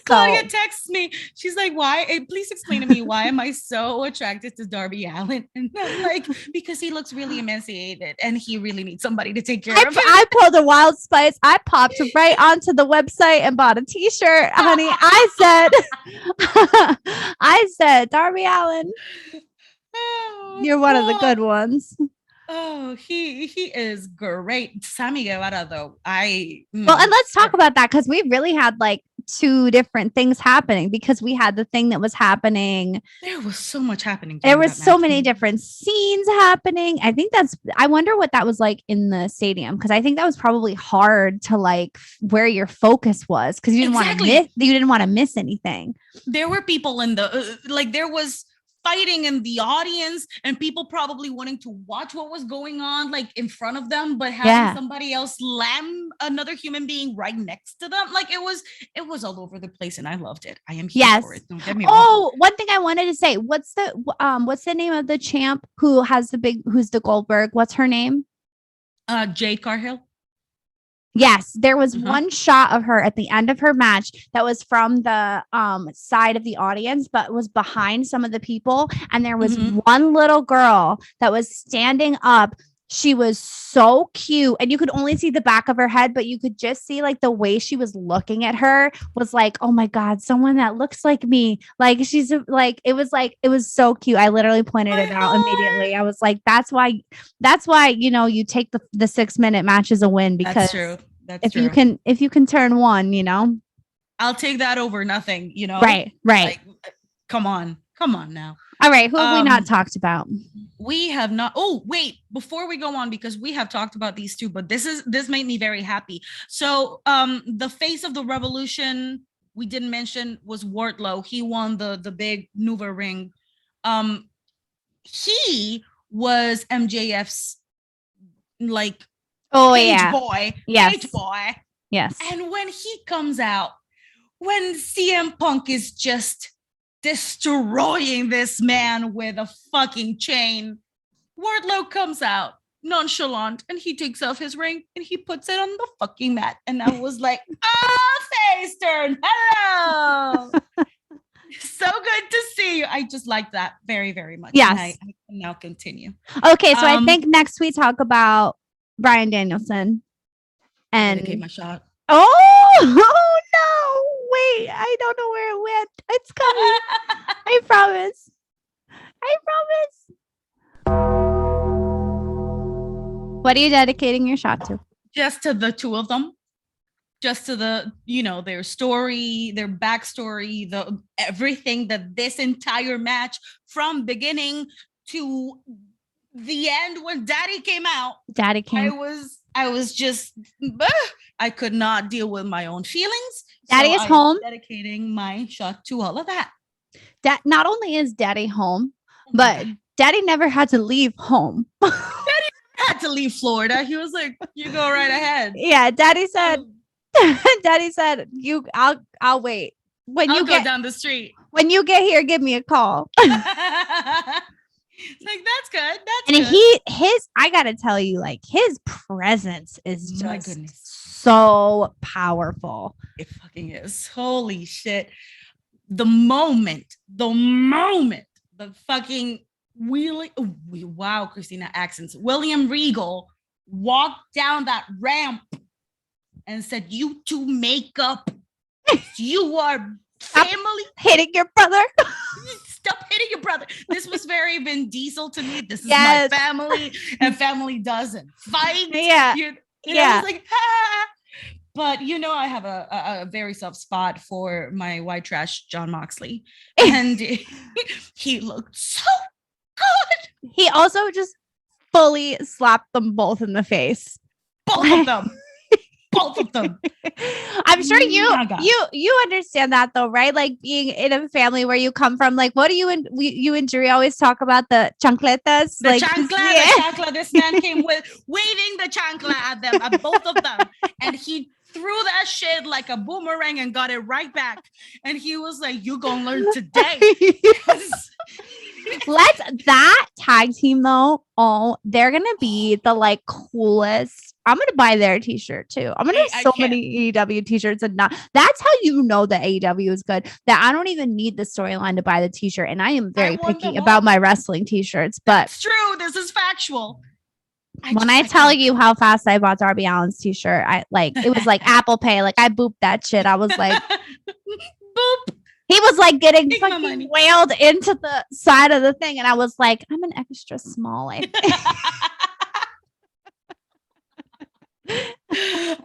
Claudia texts me. She's like, why? Please explain to me, why am I so attracted to Darby Allin? And I'm like, because he looks really emaciated and he really needs somebody to take care of him. I pulled a Wild Spice. I popped right onto the website and bought a t-shirt, honey. I said, Darby Allin, you're one of the good ones. Oh, he is great. Sammy Guevara, though. Well, and let's talk about that, because we really had like 2 different things happening, because we had the thing that was happening. There was so much happening. There was so many different scenes happening. I wonder what that was like in the stadium, because I think that was probably hard to like where your focus was, because you didn't want to miss anything. There were people in the there was fighting in the audience and people probably wanting to watch what was going on like in front of them, but having somebody else slam another human being right next to them. Like it was all over the place, and I loved it. I am here for it. Don't get me wrong. Oh, one thing I wanted to say, what's the name of the champ who's the Goldberg? What's her name? Jade Cargill. Yes, there was one shot of her at the end of her match that was from the side of the audience, but was behind some of the people. And there was one little girl that was standing up. She was so cute, and you could only see the back of her head, but you could just see like the way she was looking at her was like, oh my God, someone that looks like me. Like she's like, it was so cute. I literally pointed it out immediately. I was like, that's why, you take the 6-minute match as a win, because That's true. If you can turn one, I'll take that over nothing, Right. Like, come on now. All right. Who have we not talked about? We have not. Oh, wait, before we go on, because we have talked about these two, but this made me very happy. So the face of the Revolution we didn't mention was Wardlow. He won the big Nuva ring. He was MJF's like page boy. Yes. Page boy. Yes. And when he comes out, when CM Punk is just destroying this man with a fucking chain, Wardlow comes out nonchalant and he takes off his ring and he puts it on the fucking mat. And I was like, face turn. Hello. So good to see you. I just like that very, very much. Yes. And I can now continue. Okay. So I think next we talk about Bryan Danielson. And dedicate my shot. Oh no. Wait, I don't know where it went. It's coming. I promise. What are you dedicating your shot to? Just to the two of them. Just to the, their story, their backstory, everything that this entire match from beginning to the end when Daddy came out. I was just, I could not deal with my own feelings. Daddy is home. Dedicating my shot to all of that. Not only is Daddy home, but Daddy never had to leave home. Daddy had to leave Florida. He was like, "You go right ahead." Yeah, Daddy said. Daddy said, I'll wait. When you go down the street. When you get here, give me a call. It's like, that's good. I gotta tell you, like, his presence is just my goodness, so powerful. It fucking is. Holy shit. The moment the fucking Christina accents. William Regal walked down that ramp and said, "You two make up. You are family." Stop hitting your brother. Stop hitting your brother. This was very Vin Diesel to me. This is my family, and family doesn't fight. Yeah. I was like, ah. But I have a very soft spot for my white trash John Moxley, and he looked so good. He also just fully slapped them both in the face. Both of them. Both of them. I'm sure you understand that though, right? Like being in a family where you come from. Like, what do you and Jerry always talk about the chancletas? The chancla. This man came waving the chancla at them, at both of them, and he threw that shit like a boomerang and got it right back. And he was like, "You gonna learn today." Let's that tag team though. Oh, they're gonna be the like coolest. I'm gonna buy their t-shirt too. I'm gonna have so many AEW t-shirts, and that's how you know that AEW is good. That I don't even need the storyline to buy the t-shirt, and I am very picky about my wrestling t-shirts. But it's true. This is factual. When I tell you how fast I bought Darby Allin's t-shirt, it was like Apple Pay. Like I booped that shit. I was like, boop. He was like getting fucking wailed into the side of the thing, and I was like, I'm an extra small. I think.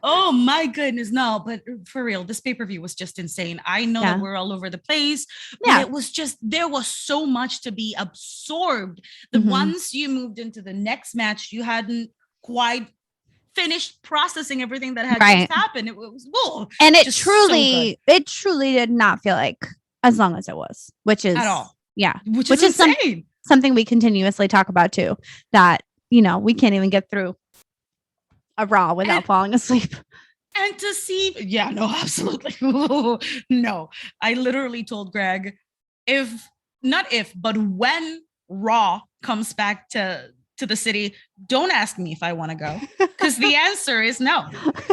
Oh my goodness, no, but for real, this pay-per-view was just insane. I know that we're all over the place, but it was just, there was so much to be absorbed that once you moved into the next match, you hadn't quite finished processing everything that had just happened. It was and it truly did not feel like as long as it was, which is at all. Yeah, which is insane. Something we continuously talk about too, that we can't even get through a Raw without falling asleep. And to see, absolutely. No, I literally told Greg, but when Raw comes back to the city, don't ask me if I want to go, because the answer is no.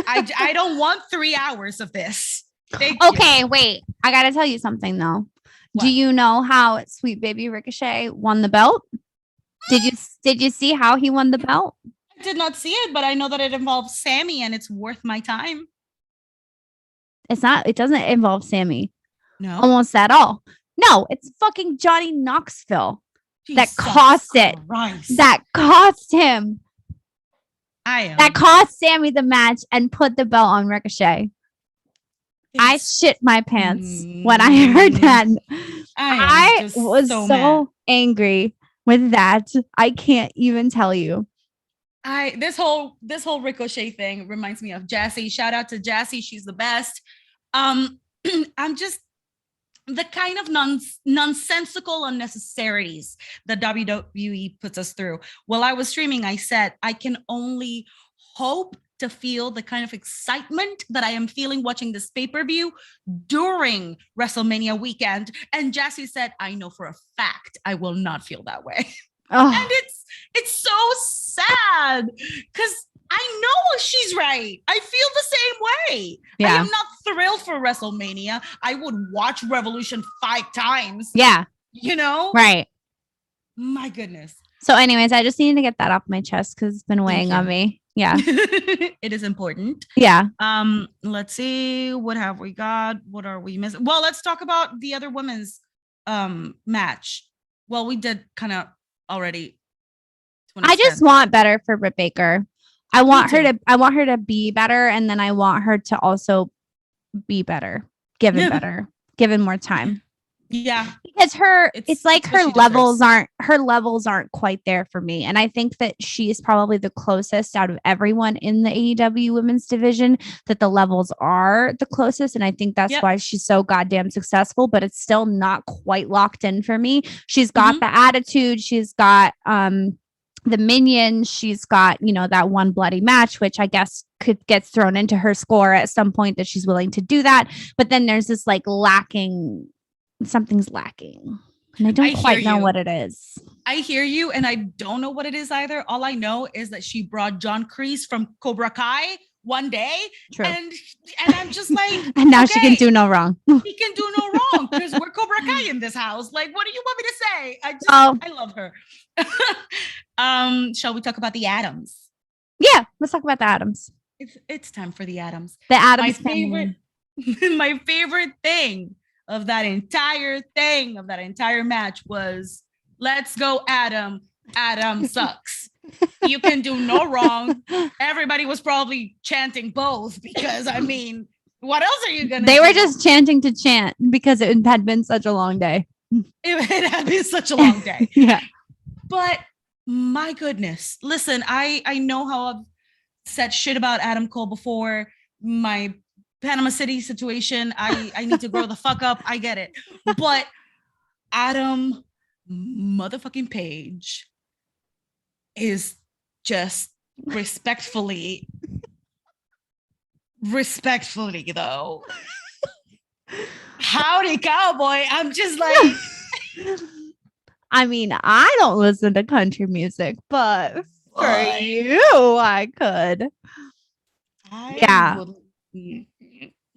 I don't want 3 hours of this. Okay, wait. I gotta tell you something though. What? Do you know how Sweet Baby Ricochet won the belt? Did you see how he won the belt? Did not see it, but I know that it involves Sammy and it's worth my time. It doesn't involve Sammy. No. Almost at all. No, it's fucking Johnny Knoxville that cost it. Christ. That cost him. that cost Sammy the match and put the belt on Ricochet. I shit my pants when I heard that. I was so angry with that. I can't even tell you. This whole Ricochet thing reminds me of Jassy. Shout out to Jassy. She's the best. I'm just the kind of nonsensical unnecessaries that WWE puts us through. While I was streaming, I said, I can only hope to feel the kind of excitement that I am feeling watching this pay-per-view during WrestleMania weekend. And Jassy said, I know for a fact I will not feel that way. Oh. And it's so sad because I know she's right. I feel the same way. Yeah. I am not thrilled for WrestleMania. I would watch Revolution 5 times. Yeah. You know? Right. My goodness. So anyways, I just needed to get that off my chest because it's been weighing on me. Yeah. It is important. Yeah. Let's see. What have we got? What are we missing? Well, let's talk about the other women's match. Well, we did kind of already. I just want better for Britt Baker. I want her to be better, and then I want her to also be better, given more time. Yeah, because it's like her levels aren't quite there for me, and I think that she's probably the closest out of everyone in the AEW women's division that the levels are the closest, and I think that's why she's so goddamn successful. But it's still not quite locked in for me. She's got the attitude. She's got the minion. She's got that one bloody match, which I guess could get thrown into her score at some point that she's willing to do that. But then there's this like something's lacking, and I don't quite know what it is. I hear you, and I don't know what it is either. All I know is that she brought John Kreese from Cobra Kai one day. True. And I'm just like, and now she can do no wrong. She can do no wrong because we're Cobra Kai in this house. Like, what do you want me to say? I love her. Shall we talk about the Adams? Yeah, let's talk about the Adams. It's time for the Adams. The Adams family. My favorite thing of that entire match was, let's go, Adam. Adam sucks. You can do no wrong. Everybody was probably chanting both because, I mean, what else are you going to do? They were just chanting to chant because it had been such a long day. It had been such a long day. Yeah. But my goodness, listen, I know how I've said shit about Adam Cole before. My Panama City situation, I need to grow the fuck up. I get it. But Adam motherfucking Page is just respectfully though. Howdy cowboy. I'm just like, I mean, I don't listen to country music, but for you, I could.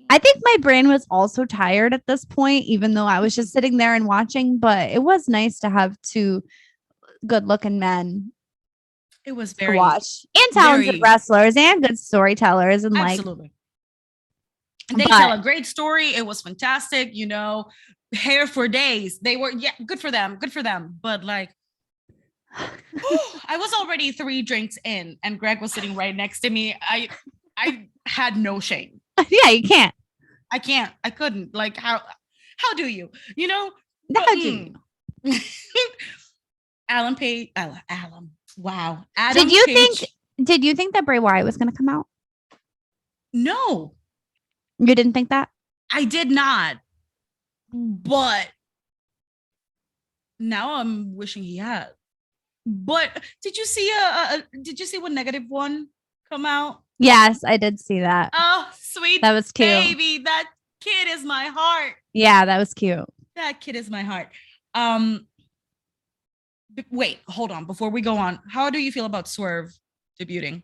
I think my brain was also tired at this point, even though I was just sitting there and watching, but it was nice to have two good looking men. It was very watch and talented wrestlers and good storytellers. And absolutely. They tell a great story. It was fantastic. Hair for days. They were, good for them. But like, I was already 3 drinks in and Greg was sitting right next to me. I had no shame. Yeah, you can't. I can't. I couldn't. Like, how do you? How do you? Alan Page. Alan. Wow. Adam Did you think that Bray Wyatt was going to come out? No. You didn't think that? I did not. But now I'm wishing he had. But did you see what Negative One come out? Yes, I did see that. Oh, sweet. That was cute. Baby, that kid is my heart. Yeah, that was cute. That kid is my heart. Wait, hold on. Before we go on, how do you feel about Swerve debuting?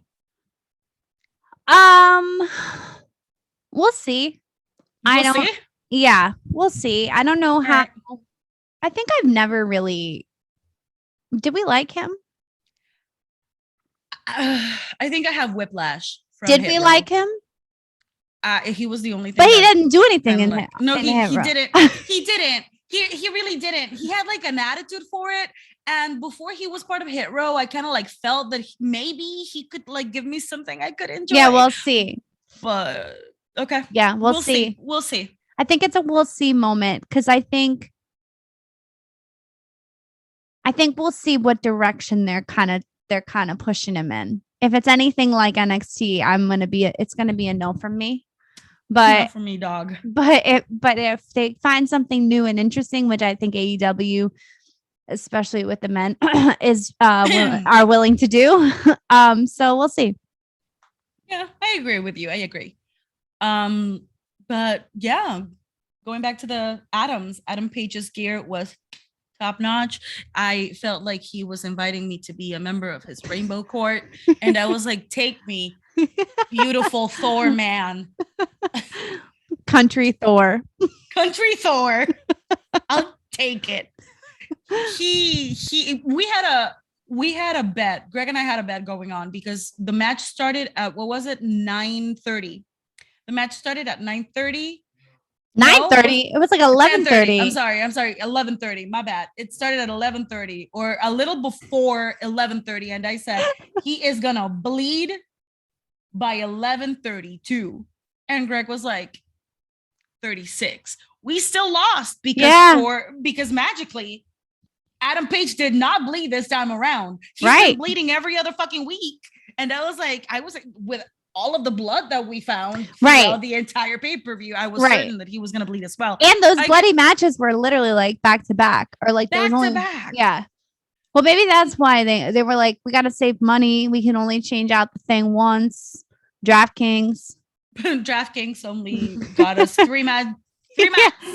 We'll see. Yeah, we'll see. I don't know how. I think I've never really. Did we like him? I think I have whiplash. Did we like him? He was the only thing. But he didn't do anything in him. No, he didn't. He didn't. He really didn't. He had like an attitude for it. And before he was part of Hit Row, I kind of like felt that maybe he could like give me something I could enjoy. Yeah, we'll see. But okay. Yeah, we'll see. We'll see. I think it's a we'll see moment because I think we'll see what direction they're kind of pushing him in. If it's anything like NXT, it's gonna be a no from me. But not for me, dog. But if they find something new and interesting, which I think AEW, especially with the men, are willing to do. So we'll see. Yeah, I agree with you. I agree. But yeah, going back to the Adam Page's gear was top notch. I felt like he was inviting me to be a member of his Rainbow Court, and I was like, "Take me, beautiful Thor man, country Thor, I'll take it." We had a bet. Greg and I had a bet going on because the match started at 9:30. The match started at 9:30. 9:30. It was like 11:30. I'm sorry. 11:30. My bad. It started at 11:30 or a little before 11:30. And I said, he is going to bleed by 11:32. And Greg was like, 36. We still lost because magically Adam Page did not bleed this time around. He's been bleeding every other fucking week. And I was like, with all of the blood that we found throughout the entire pay-per-view, I was certain that he was going to bleed as well. And those bloody matches were literally like back to back or like back to back. Yeah. Well, maybe that's why they were like, we got to save money. We can only change out the thing once. DraftKings only got us three mats.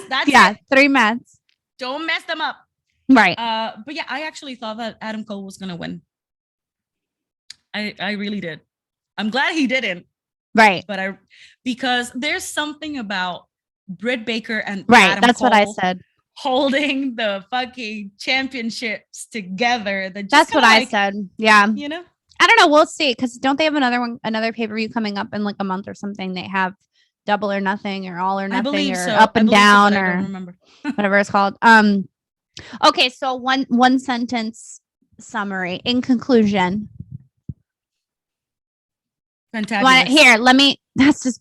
That's it. 3 mats. Don't mess them up. Right. But yeah, I actually thought that Adam Cole was going to win. I really did. I'm glad he didn't. Right. But because there's something about Britt Baker and Adam that's Cole what I said. Holding the fucking championships together. That's what I said. Yeah. You know? I don't know. We'll see. Because don't they have another pay-per-view coming up in like a month or something? They have Double or Nothing or All or Nothing or Up and Down or whatever it's called. Okay. So one sentence summary. In conclusion. Fantabulous. Here, that's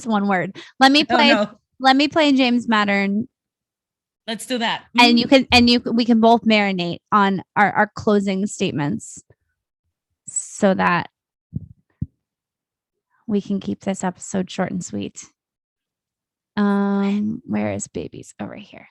one word. Let me play James Mattern. Let's do that. And we can both marinate on our closing statements so that we can keep this episode short and sweet. Where is babies? Over here.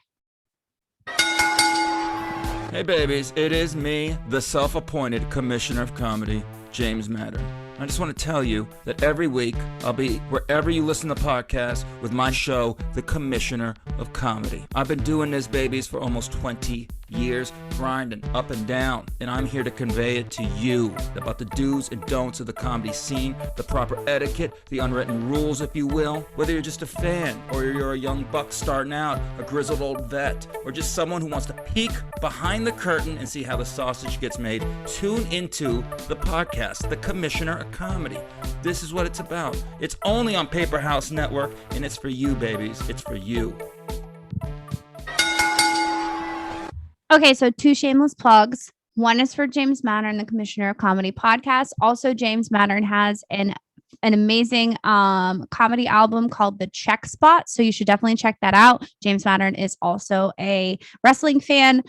Hey babies, it is me, the self-appointed commissioner of comedy, James Mattern. I just want to tell you that every week I'll be wherever you listen to podcasts with my show, The Commissioner of Comedy. I've been doing this, babies, for almost 20 years, grinding up and down, and I'm here to convey it to you about the do's and don'ts of the comedy scene, the proper etiquette, the unwritten rules, if you will. Whether you're just a fan, or you're a young buck starting out, a grizzled old vet, or just someone who wants to peek behind the curtain and see how the sausage gets made, tune into the podcast, The Commissioner of Comedy. This is what it's about. It's only on Paper House Network, and it's for you, babies. It's for you. Okay, so 2 shameless plugs. One is for James Mattern, the Commissioner of Comedy podcast. Also, James Mattern has an amazing comedy album called The Check Spot. So you should definitely check that out. James Mattern is also a wrestling fan.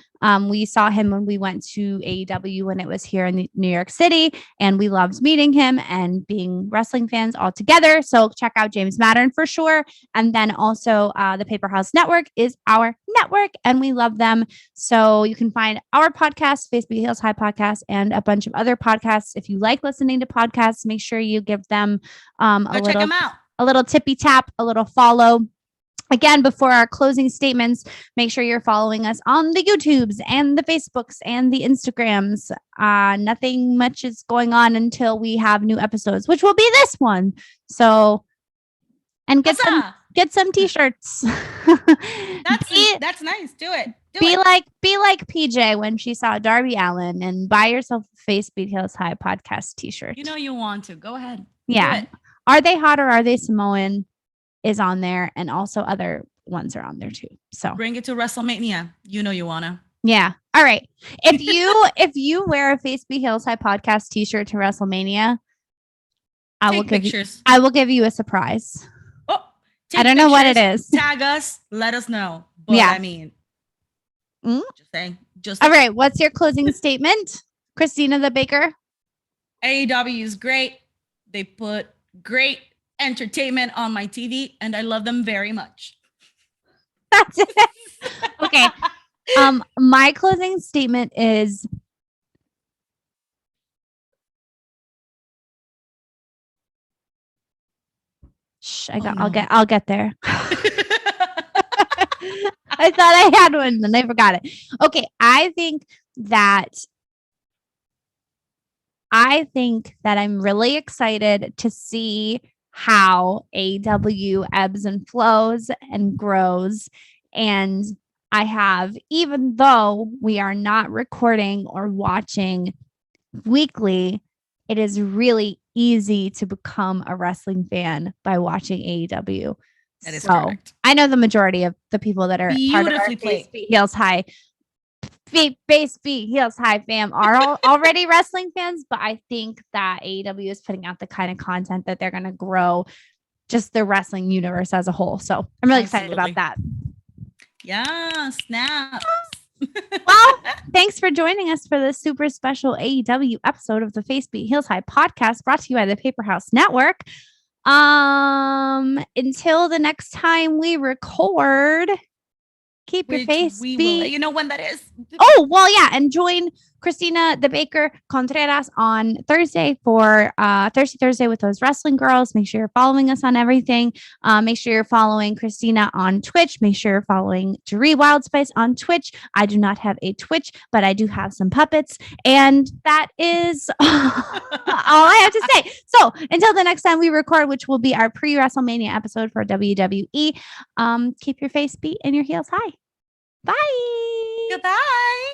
We saw him when we went to AEW when it was here in New York City, and we loved meeting him and being wrestling fans all together. So check out James Mattern for sure. And then also the Paper House Network is our network, and we love them. So you can find our podcast, Facebook Heels High Podcast, and a bunch of other podcasts. If you like listening to podcasts, make sure you give them check them out. A little tippy tap, a little follow. Again, before our closing statements, make sure you're following us on the YouTubes and the Facebooks and the Instagrams. Nothing much is going on until we have new episodes, which will be this one. So, and get some t-shirts. That's nice. Do it. Be like PJ when she saw Darby Allin and buy yourself a Face Beat Heels High podcast t-shirt. You know you want to. Go ahead. Yeah. Are They Hot or Are They Samoan is on there, and also other ones are on there too. So bring it to WrestleMania. You know you wanna. Yeah. All right. If you wear a Face Be Heels High podcast t-shirt to WrestleMania, I will give you a surprise. Oh, I don't know what it is. Tag us, let us know. But I mean, just saying. All right. What's your closing statement, Christina the Baker? AEW is great. They put great entertainment on my TV, and I love them very much. That's it. Okay. My closing statement is I'll get there. I thought I had one and I forgot it. Okay, I think that I'm really excited to see how AEW ebbs and flows and grows. And I have, even though we are not recording or watching weekly, it is really easy to become a wrestling fan by watching AEW. That is correct. I know the majority of the people that are part of our Face Be Heels High fam are already wrestling fans, but I think that AEW is putting out the kind of content that they're going to grow just the wrestling universe as a whole. So I'm really excited about that. Yeah, snaps. Well, thanks for joining us for this super special AEW episode of the Face Be Heels High podcast brought to you by the Paper House Network. Until the next time we record, keep your face. We will let you know when that is. Oh, well, yeah. And join Christina the Baker Contreras on Thursday for Thursday with those wrestling girls. Make sure you're following us on everything. Make sure you're following Christina on Twitch. Make sure you're following Jeree Wildspice on Twitch. I do not have a Twitch, but I do have some puppets. And that is all I have to say. So until the next time we record, which will be our pre-WrestleMania episode for WWE, keep your face beat and your heels high. Bye. Goodbye.